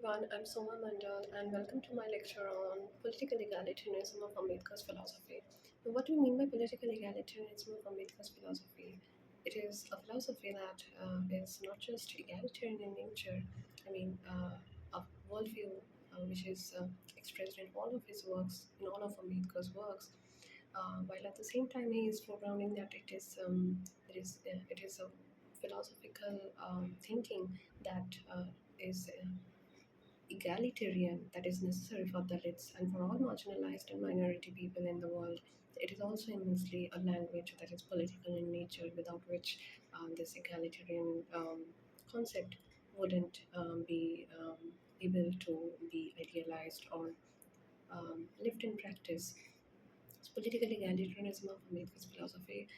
everyone, I'm Soma Mandal and welcome to my lecture on political egalitarianism of Ambedkar's philosophy. Now, what do we mean by political egalitarianism of Ambedkar's philosophy? It is a philosophy that is not just egalitarian in nature, a worldview which is expressed in all of his works, in all of Ambedkar's works, while at the same time he is foregrounding that it is a philosophical thinking that is egalitarian that is necessary for Dalits and for all marginalized and minority people in the world. It is also immensely a language that is political in nature, without which this egalitarian concept wouldn't be able to be idealized or lived in practice. So political egalitarianism of Ambedkar's philosophy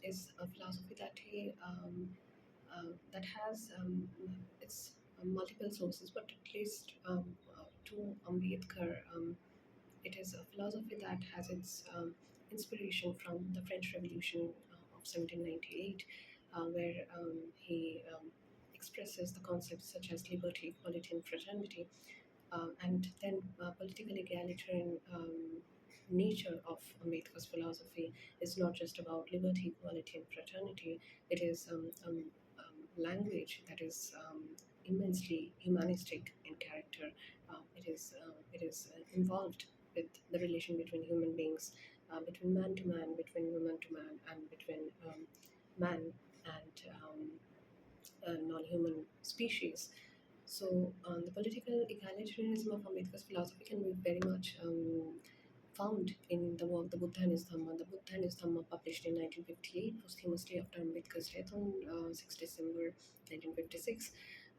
is a philosophy that has its multiple sources, but at least to Ambedkar, it is a philosophy that has its inspiration from the French Revolution of 1798, where he expresses the concepts such as liberty, equality, and fraternity, and then political egalitarian nature of Ambedkar's philosophy is not just about liberty, equality, and fraternity. It is language that is immensely humanistic in character. It is involved with the relation between human beings, between man to man, between woman to man, and between man and non-human species. So, the political egalitarianism of Ambedkar's philosophy can be very much found in the work The Buddha and His Dhamma. The Buddha and His Dhamma, published in 1958, posthumously after Ambedkar's death on 6 December 1956.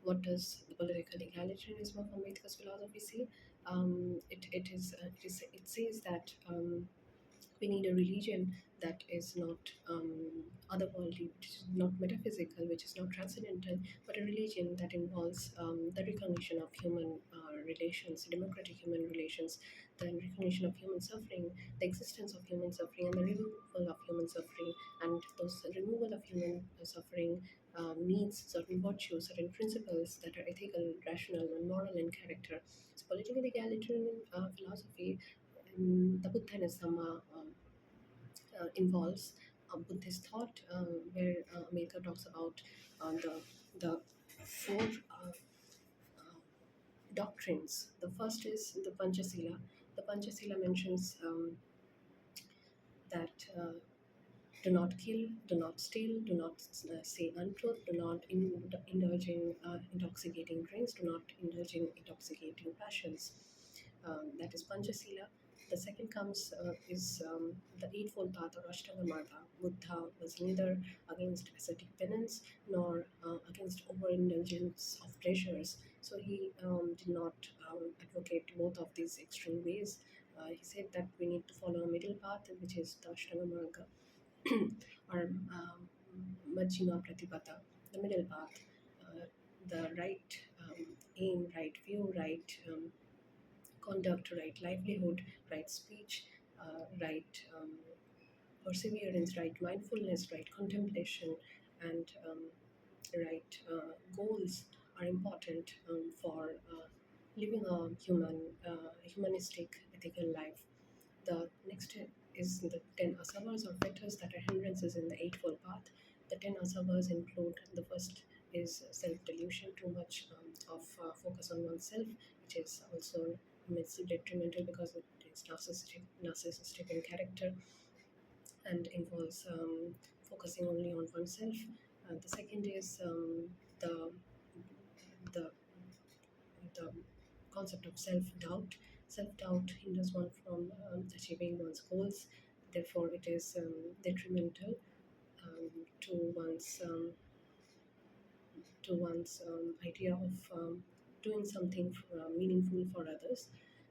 What does the political egalitarianism of Ambedkar's philosophy say? It says that we need a religion that is not otherworldly, which is not metaphysical, which is not transcendental, but a religion that involves the recognition of human relations, democratic human relations, the recognition of human suffering, the existence of human suffering, and the removal of human suffering. And those removal of human suffering needs certain virtues, certain principles that are ethical, rational, and moral in character. So, political egalitarian philosophy, the Buddha and his Dhamma, involves Buddhist thought, where Ambedkar talks about the four doctrines. The first is the Panchasila. The Panchasila mentions that do not kill, do not steal, do not say untruth, do not indulge in intoxicating drinks, do not indulge in intoxicating passions. That is Panchasila. The second comes is the Eightfold Path or Ashtanga Marga. Buddha was neither against ascetic penance nor against overindulgence of pleasures. So he did not advocate both of these extreme ways. He said that we need to follow a middle path, which is the Ashtanga Marga or Majjhima Pratipata, the middle path, the right aim, right view, right conduct, right livelihood, right speech, right perseverance, right mindfulness, right contemplation, and right goals are important for living a humanistic, ethical life. The next is the 10 asavas or fetters that are hindrances in the Eightfold Path. The 10 asavas include the first is self delusion, too much of focus on oneself, which is also immensely detrimental because it is narcissistic in character and involves focusing only on oneself. The second is the the the concept of self doubt. Self doubt hinders one from achieving one's goals. Therefore, it is detrimental um, to one's idea of doing something meaningful for others.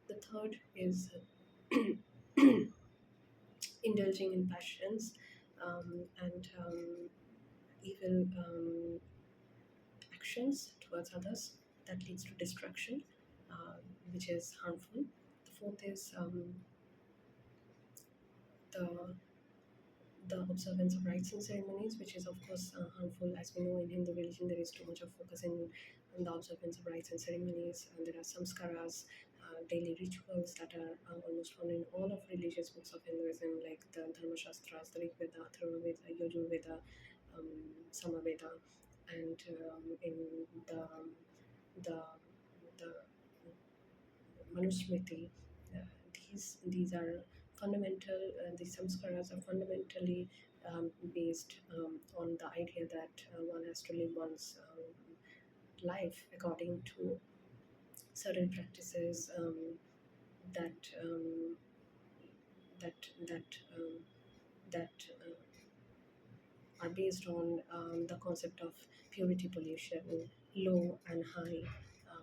The third is indulging in passions and evil actions towards others that leads to destruction, uh, which is harmful. The fourth is the observance of rites and ceremonies, which is of course harmful. As we know, in Hindu religion, there is too much of focus in and the observance of rites and ceremonies. And there are samskaras, daily rituals that are almost found in all of religious books of Hinduism, like the Dharma Shastras, the Rig Veda, Atharva Veda, Yajur Veda, Samaveda, and in the the the Manusmriti. Uh, these are fundamental. The samskaras are fundamentally based on the idea that one has to live one's life according to certain practices that that that um, that are based on the concept of purity, pollution, low and high.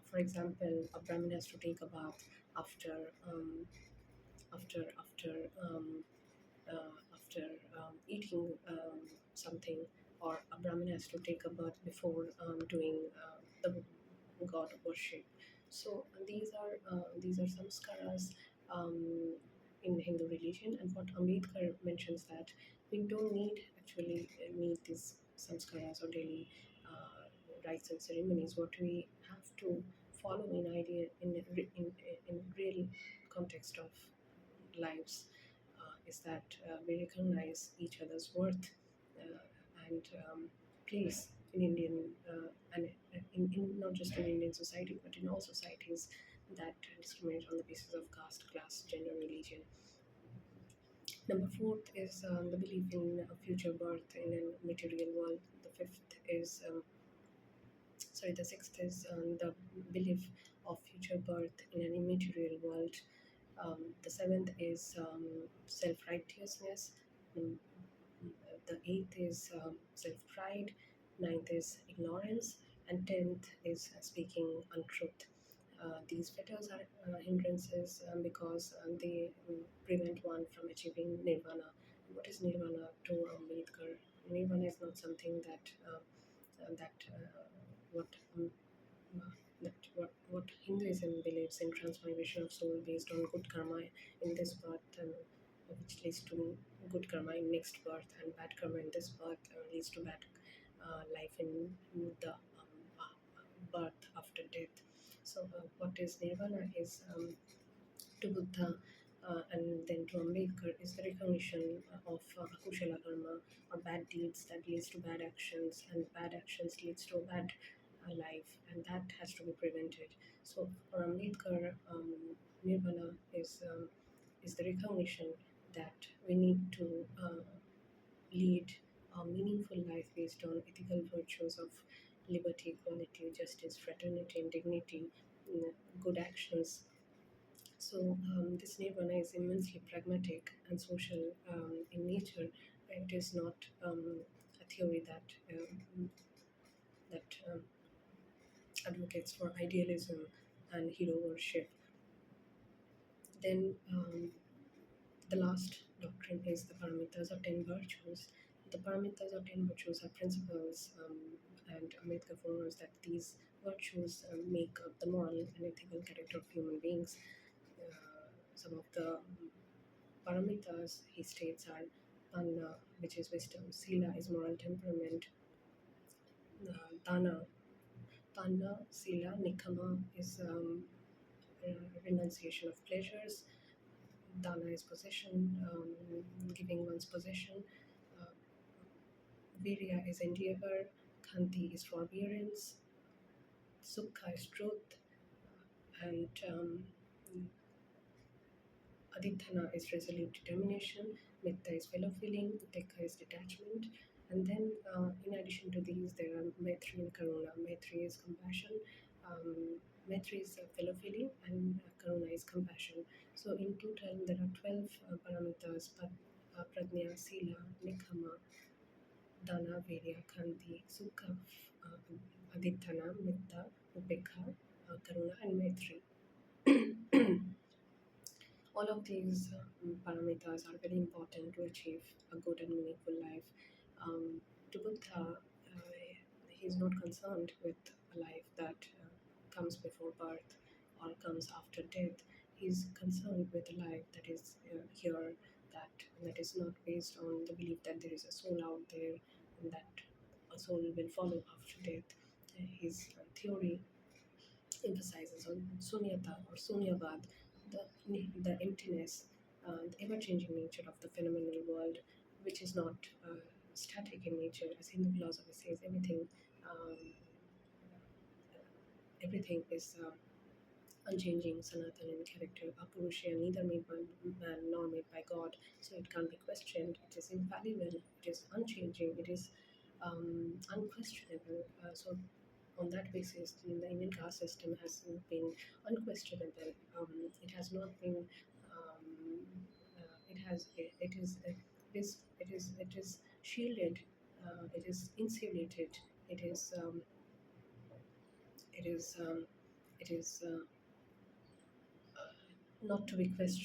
For example, a Brahmin has to take a bath after um, after after eating something, or a Brahmin has to take a bath before doing the god worship. So these are samskaras um, in Hindu religion, and what Ambedkar mentions that we don't need these samskaras or daily rites and ceremonies. What we have to follow in idea in real context of lives is that we recognize each other's worth and place in Indian and in not just in Indian society but in all societies that discriminate on the basis of caste, class, gender, religion. Number fourth is the belief in a future birth in a material world. The fifth is the sixth is the belief of future birth in an immaterial world. The seventh is self righteousness. Mm, the eighth is self pride. Ninth is ignorance. And tenth is speaking untruth. These fetters are hindrances because they prevent one from achieving nirvana. What is nirvana to Ambedkar? Nirvana is not something that that what that what Hinduism believes in transformation of soul based on good karma in this birth, which leads to good karma in next birth, and bad karma in this birth leads to bad life in the birth after death. So, what is nirvana is to Buddha and then to Ambedkar is the recognition of akushala karma or bad deeds that leads to bad actions, and bad actions leads to a bad life, and that has to be prevented. So for Ambedkar, nirvana is the recognition that we need to lead a meaningful life based on ethical virtues of liberty, equality, justice, fraternity, and dignity, good actions. So this nirvana is immensely pragmatic and social in nature. It is not a theory that advocates for idealism and hero worship. Then the last doctrine is the paramitas or 10 virtues. The paramitas or 10 virtues are principles, and Ambedkar follows that these virtues make up the moral and ethical character of human beings. Some of the paramitas he states are Panna, which is wisdom, Sila is moral temperament, Dana, Panna, Sila, Nikama is renunciation of pleasures, Dana is possession, giving one's possession, uh, Virya is endeavor, Khanti is forbearance, Sukha is truth, and Adithana is resolute determination, Mitta is fellow feeling, Utekha is detachment, and then in addition to these, there are Maitri and Karuna. Maitri is compassion, um, Maitri is fellow feeling, and Karuna is compassion. So in total, there are 12 paramitas, Prajna, Sila, Nikhama, Dana, Virya, Khanti, Sukha, Adithana, Mitta, Upekha, Karuna, and Maitri. All of these parameters are very important to achieve a good and meaningful life. To Buddha, he is not concerned with a life that comes before birth or comes after death. He is concerned with a life that is here, that is not based on the belief that there is a soul out there and that a soul will follow after death. his theory emphasizes on Sunyata or Sunyavad, the, the emptiness, the ever changing nature of the phenomenal world, which is not static in nature. As Hindu philosophy says, everything is unchanging, Sanatan in character, Apurusha, neither made by man nor made by God, so it can't be questioned. It is infallible, it is unchanging, it is unquestionable. So on that basis, the Indian caste system has been unquestionable. It has not been. It has. It is shielded. It is insulated. It is. It is. It is not to be questioned.